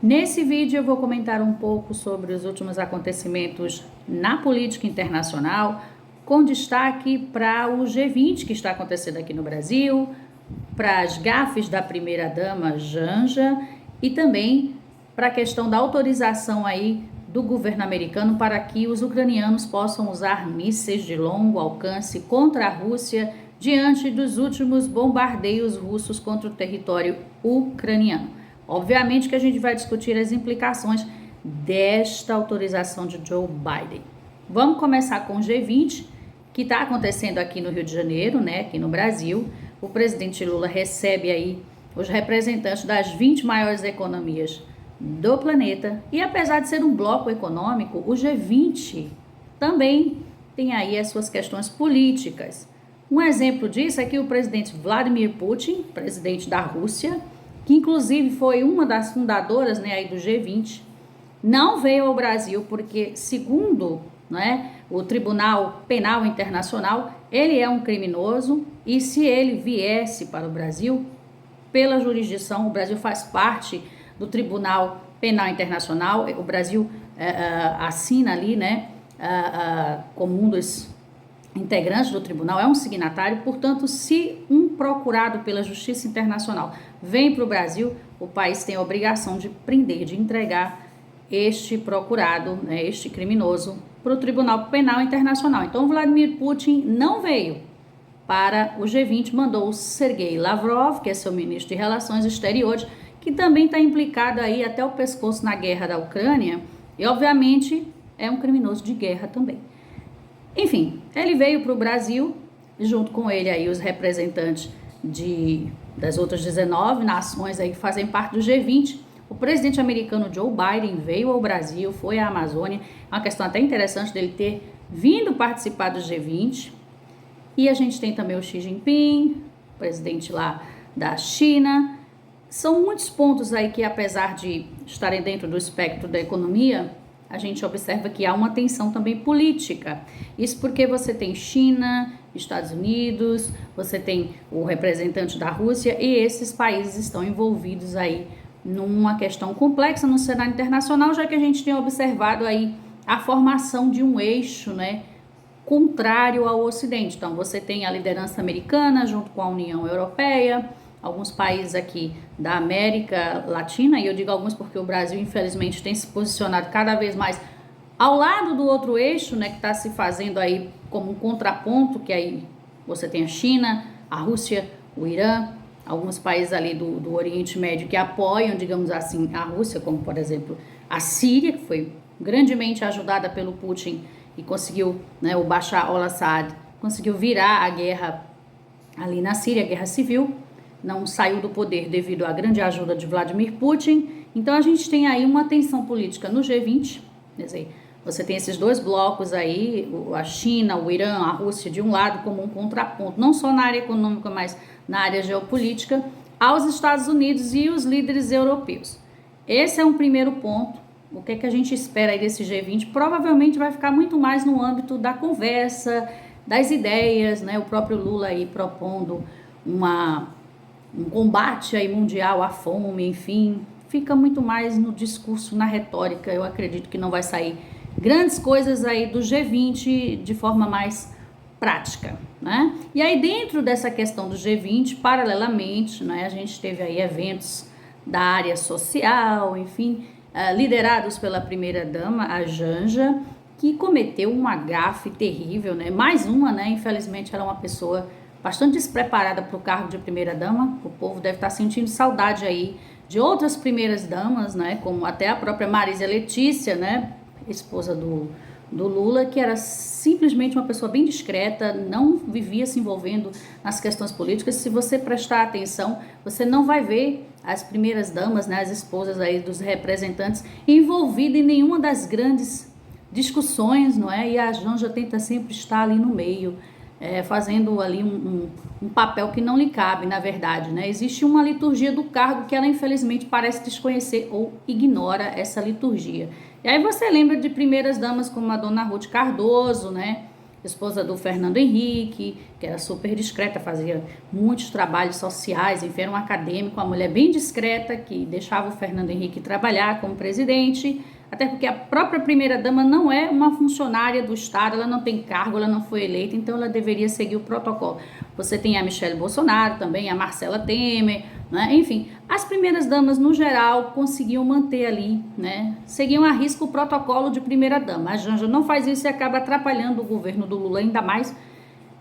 Nesse vídeo eu vou comentar um pouco sobre os últimos acontecimentos na política internacional, com destaque para o G20 que está acontecendo aqui no Brasil, para as gafes da primeira-dama Janja e também para a questão da autorização aí do governo americano para que os ucranianos possam usar mísseis de longo alcance contra a Rússia diante dos últimos bombardeios russos contra o território ucraniano. Obviamente que a gente vai discutir as implicações desta autorização de Joe Biden. Vamos começar com o G20, que está acontecendo aqui no Rio de Janeiro, né, aqui no Brasil. O presidente Lula recebe aí os representantes das 20 maiores economias do planeta. E apesar de ser um bloco econômico, o G20 também tem aí as suas questões políticas. Um exemplo disso é que o presidente Vladimir Putin, presidente da Rússia, que inclusive foi uma das fundadoras, né, aí do G20, não veio ao Brasil porque, segundo, né, o Tribunal Penal Internacional, ele é um criminoso e se ele viesse para o Brasil, pela jurisdição, o Brasil faz parte do Tribunal Penal Internacional, o Brasil assina ali, né, como um dos integrantes do tribunal, é um signatário, portanto, se um procurado pela Justiça Internacional vem para o Brasil, o país tem a obrigação de prender, de entregar este procurado, né, este criminoso, para o Tribunal Penal Internacional. Então, Vladimir Putin não veio para o G20, mandou o Sergei Lavrov, que é seu ministro de Relações Exteriores, que também está implicado aí até o pescoço na guerra da Ucrânia, e obviamente é um criminoso de guerra também. Enfim, ele veio para o Brasil, junto com ele aí os representantes das outras 19 nações aí que fazem parte do G20. O presidente americano Joe Biden veio ao Brasil, foi à Amazônia. É uma questão até interessante dele ter vindo participar do G20. E a gente tem também o Xi Jinping, presidente lá da China. São muitos pontos aí que, apesar de estarem dentro do espectro da economia, a gente observa que há uma tensão também política. Isso porque você tem China, Estados Unidos, você tem o representante da Rússia e esses países estão envolvidos aí numa questão complexa no cenário internacional, já que a gente tem observado aí a formação de um eixo, né, contrário ao Ocidente. Então, você tem a liderança americana junto com a União Europeia, alguns países aqui da América Latina, e eu digo alguns porque o Brasil, infelizmente, tem se posicionado cada vez mais ao lado do outro eixo, né, que está se fazendo aí como um contraponto, que aí você tem a China, a Rússia, o Irã, alguns países ali do Oriente Médio que apoiam, digamos assim, a Rússia, como, por exemplo, a Síria, que foi grandemente ajudada pelo Putin e conseguiu, né, o Bashar al-Assad, conseguiu virar a guerra ali na Síria, a guerra civil, não saiu do poder devido à grande ajuda de Vladimir Putin. Então a gente tem aí uma tensão política no G20, quer dizer, você tem esses dois blocos aí, a China, o Irã, a Rússia de um lado como um contraponto, não só na área econômica, mas na área geopolítica, aos Estados Unidos e os líderes europeus. Esse é um primeiro ponto. O que é que a gente espera aí desse G20? Provavelmente vai ficar muito mais no âmbito da conversa, das ideias, né? O próprio Lula aí propondo um combate aí mundial à fome, enfim, fica muito mais no discurso, na retórica. Eu acredito que não vai sair grandes coisas aí do G20 de forma mais prática, né? E aí dentro dessa questão do G20, paralelamente, né, a gente teve aí eventos da área social, enfim, liderados pela primeira-dama, a Janja, que cometeu uma gafe terrível, né? Mais uma, né? Infelizmente ela é uma pessoa bastante despreparada para o cargo de primeira-dama. O povo deve estar sentindo saudade aí de outras primeiras-damas, né? Como até a própria Marisa Letícia, né? Esposa do Lula, que era simplesmente uma pessoa bem discreta, não vivia se envolvendo nas questões políticas. Se você prestar atenção, você não vai ver as primeiras-damas, né? As esposas aí dos representantes envolvidas em nenhuma das grandes discussões, não é? E a Janja tenta sempre estar ali no meio, fazendo ali um papel que não lhe cabe, na verdade, né? Existe uma liturgia do cargo que ela, infelizmente, parece desconhecer ou ignora essa liturgia. E aí você lembra de primeiras damas como a dona Ruth Cardoso, né? esposa do Fernando Henrique, que era super discreta, fazia muitos trabalhos sociais, enfim, era um acadêmico, uma mulher bem discreta, que deixava o Fernando Henrique trabalhar como presidente, até porque a própria primeira-dama não é uma funcionária do Estado, ela não tem cargo, ela não foi eleita, então ela deveria seguir o protocolo. Você tem a Michelle Bolsonaro também, a Marcela Temer, né? Enfim, as primeiras-damas, no geral, conseguiam manter ali, né? Seguiam à risca o protocolo de primeira-dama. A Janja não faz isso e acaba atrapalhando o governo do Lula ainda mais,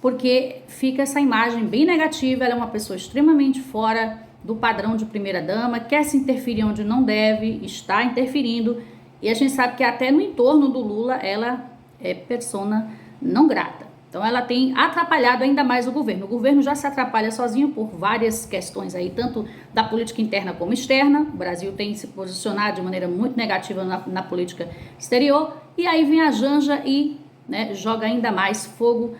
porque fica essa imagem bem negativa, ela é uma pessoa extremamente fora do padrão de primeira-dama, quer se interferir onde não deve, está interferindo, e a gente sabe que até no entorno do Lula ela é persona não grata. Então ela tem atrapalhado ainda mais o governo. O governo já se atrapalha sozinho por várias questões aí, tanto da política interna como externa. O Brasil tem se posicionado de maneira muito negativa na política exterior. E aí vem a Janja e, né, joga ainda mais fogo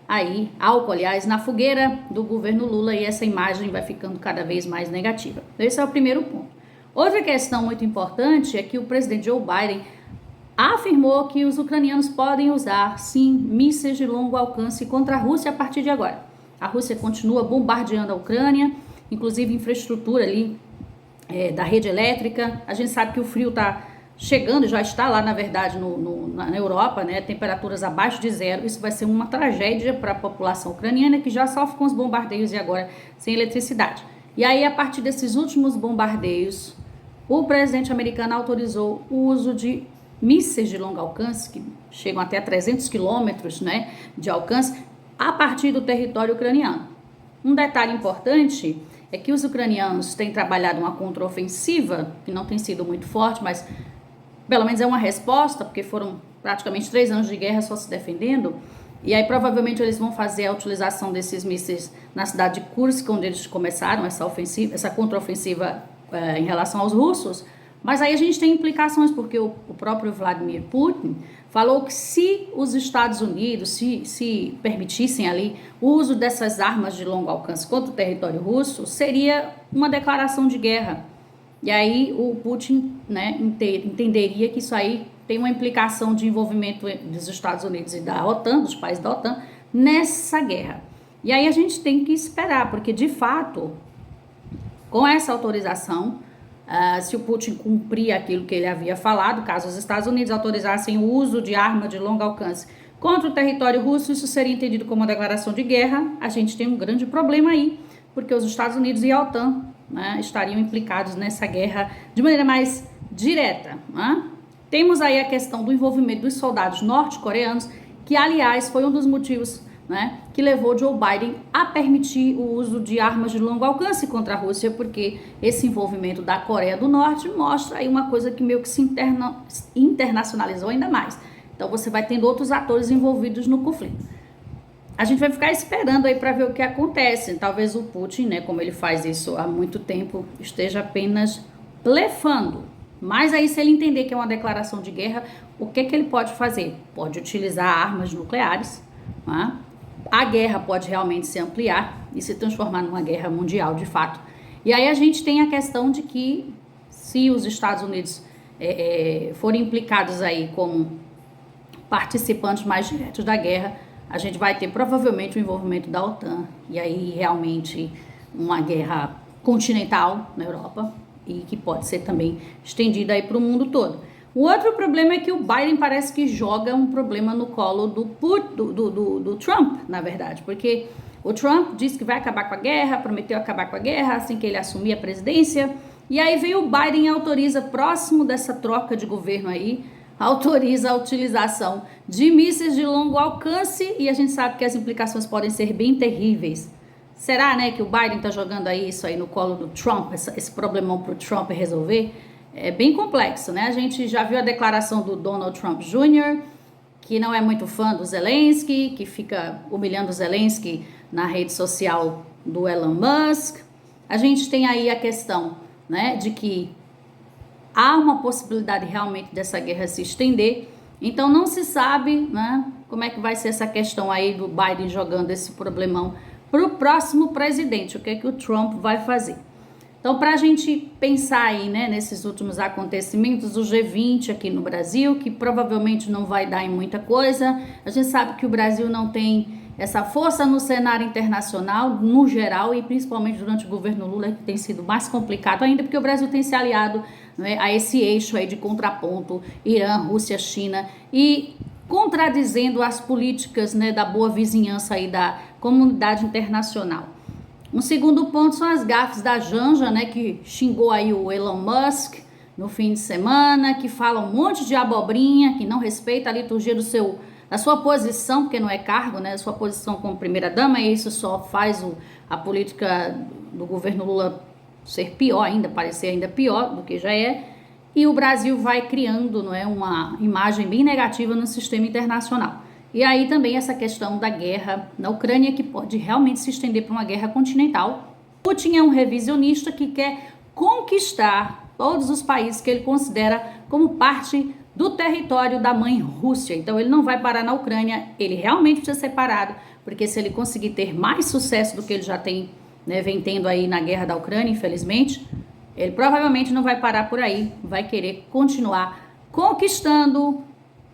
aí, álcool, aliás, na fogueira do governo Lula, e essa imagem vai ficando cada vez mais negativa. Esse é o primeiro ponto. Outra questão muito importante é que o presidente Joe Biden afirmou que os ucranianos podem usar, sim, mísseis de longo alcance contra a Rússia a partir de agora. A Rússia continua bombardeando a Ucrânia, inclusive infraestrutura ali da rede elétrica. A gente sabe que o frio está chegando, já está lá, na verdade, na Europa, né? Temperaturas abaixo de zero. Isso vai ser uma tragédia para a população ucraniana, que já sofre com os bombardeios e agora sem eletricidade. E aí, a partir desses últimos bombardeios, o presidente americano autorizou o uso de mísseis de longo alcance, que chegam até a 300 quilômetros, né, de alcance, a partir do território ucraniano. Um detalhe importante é que os ucranianos têm trabalhado uma contraofensiva, que não tem sido muito forte, mas pelo menos é uma resposta, porque foram praticamente 3 anos de guerra só se defendendo, e aí provavelmente eles vão fazer a utilização desses mísseis na cidade de Kursk, onde eles começaram essa contraofensiva em relação aos russos. Mas aí a gente tem implicações, porque o próprio Vladimir Putin falou que se os Estados Unidos se permitissem ali o uso dessas armas de longo alcance contra o território russo, seria uma declaração de guerra. E aí o Putin, né, entenderia que isso aí tem uma implicação de envolvimento dos Estados Unidos e da OTAN, dos países da OTAN, nessa guerra. E aí a gente tem que esperar, porque de fato, com essa autorização, se o Putin cumprir aquilo que ele havia falado, caso os Estados Unidos autorizassem o uso de arma de longo alcance contra o território russo, isso seria entendido como uma declaração de guerra. A gente tem um grande problema aí, porque os Estados Unidos e a OTAN, né, estariam implicados nessa guerra de maneira mais direta, né? Temos aí a questão do envolvimento dos soldados norte-coreanos, que aliás foi um dos motivos, né, que levou Joe Biden a permitir o uso de armas de longo alcance contra a Rússia, porque esse envolvimento da Coreia do Norte mostra aí uma coisa que meio que se internacionalizou ainda mais. Então você vai tendo outros atores envolvidos no conflito. A gente vai ficar esperando aí para ver o que acontece. Talvez o Putin, né, como ele faz isso há muito tempo, esteja apenas blefando. Mas aí, se ele entender que é uma declaração de guerra, o que ele pode fazer? Pode utilizar armas nucleares, né? A guerra pode realmente se ampliar e se transformar numa guerra mundial, de fato. E aí a gente tem a questão de que, se os Estados Unidos forem implicados aí como participantes mais diretos da guerra, a gente vai ter provavelmente o envolvimento da OTAN, e aí realmente uma guerra continental na Europa, e que pode ser também estendida aí para o mundo todo. O outro problema é que o Biden parece que joga um problema no colo do Trump, na verdade, porque o Trump disse que vai acabar com a guerra, prometeu acabar com a guerra assim que ele assumir a presidência, e aí vem o Biden e autoriza, próximo dessa troca de governo aí, autoriza a utilização de mísseis de longo alcance, e a gente sabe que as implicações podem ser bem terríveis. Será, né, que o Biden está jogando aí isso aí no colo do Trump, esse problemão para o Trump resolver? É bem complexo, né? A gente já viu a declaração do Donald Trump Jr., que não é muito fã do Zelensky, que fica humilhando o Zelensky na rede social do Elon Musk. A gente tem aí a questão, né, de que há uma possibilidade realmente dessa guerra se estender. Então não se sabe, né, como é que vai ser essa questão aí do Biden jogando esse problemão para o próximo presidente, o que é que o Trump vai fazer. Então, para a gente pensar aí, né, nesses últimos acontecimentos, o G20 aqui no Brasil, que provavelmente não vai dar em muita coisa, a gente sabe que o Brasil não tem essa força no cenário internacional, no geral, e principalmente durante o governo Lula, que tem sido mais complicado ainda, porque o Brasil tem se aliado, né, a esse eixo aí de contraponto, Irã, Rússia, China, e contradizendo as políticas, né, da boa vizinhança aí da comunidade internacional. Um segundo ponto são as gafes da Janja, né, que xingou aí o Elon Musk no fim de semana, que fala um monte de abobrinha, que não respeita a liturgia da sua posição, porque não é cargo, né, sua posição como primeira-dama, e isso só faz a política do governo Lula ser pior ainda, parecer ainda pior do que já é, e o Brasil vai criando, não é, uma imagem bem negativa no sistema internacional. E aí também essa questão da guerra na Ucrânia, que pode realmente se estender para uma guerra continental. Putin é um revisionista que quer conquistar todos os países que ele considera como parte do território da mãe Rússia. Então ele não vai parar na Ucrânia, ele realmente precisa ser parado, porque se ele conseguir ter mais sucesso do que ele já tem, né, vem tendo aí na guerra da Ucrânia, infelizmente, ele provavelmente não vai parar por aí, vai querer continuar conquistando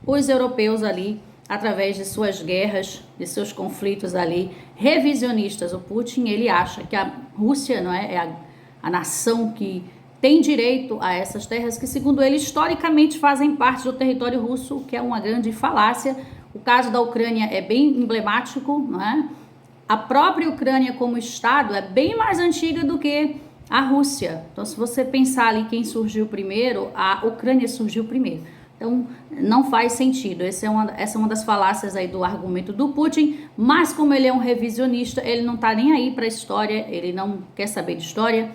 os europeus ali, através de suas guerras, de seus conflitos ali, revisionistas. O Putin, ele acha que a Rússia, não é a nação que tem direito a essas terras que, segundo ele, historicamente fazem parte do território russo, o que é uma grande falácia. O caso da Ucrânia é bem emblemático, não é? A própria Ucrânia como Estado é bem mais antiga do que a Rússia. Então, se você pensar ali quem surgiu primeiro, a Ucrânia surgiu primeiro. Então, não faz sentido. Essa é uma das falácias aí do argumento do Putin, mas como ele é um revisionista, ele não tá nem aí para a história, ele não quer saber de história,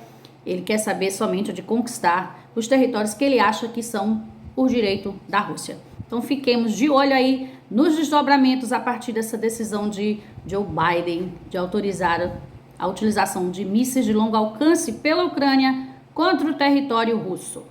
ele quer saber somente de conquistar os territórios que ele acha que são por direito da Rússia. Então, fiquemos de olho aí nos desdobramentos a partir dessa decisão de Joe Biden de autorizar a utilização de mísseis de longo alcance pela Ucrânia contra o território russo.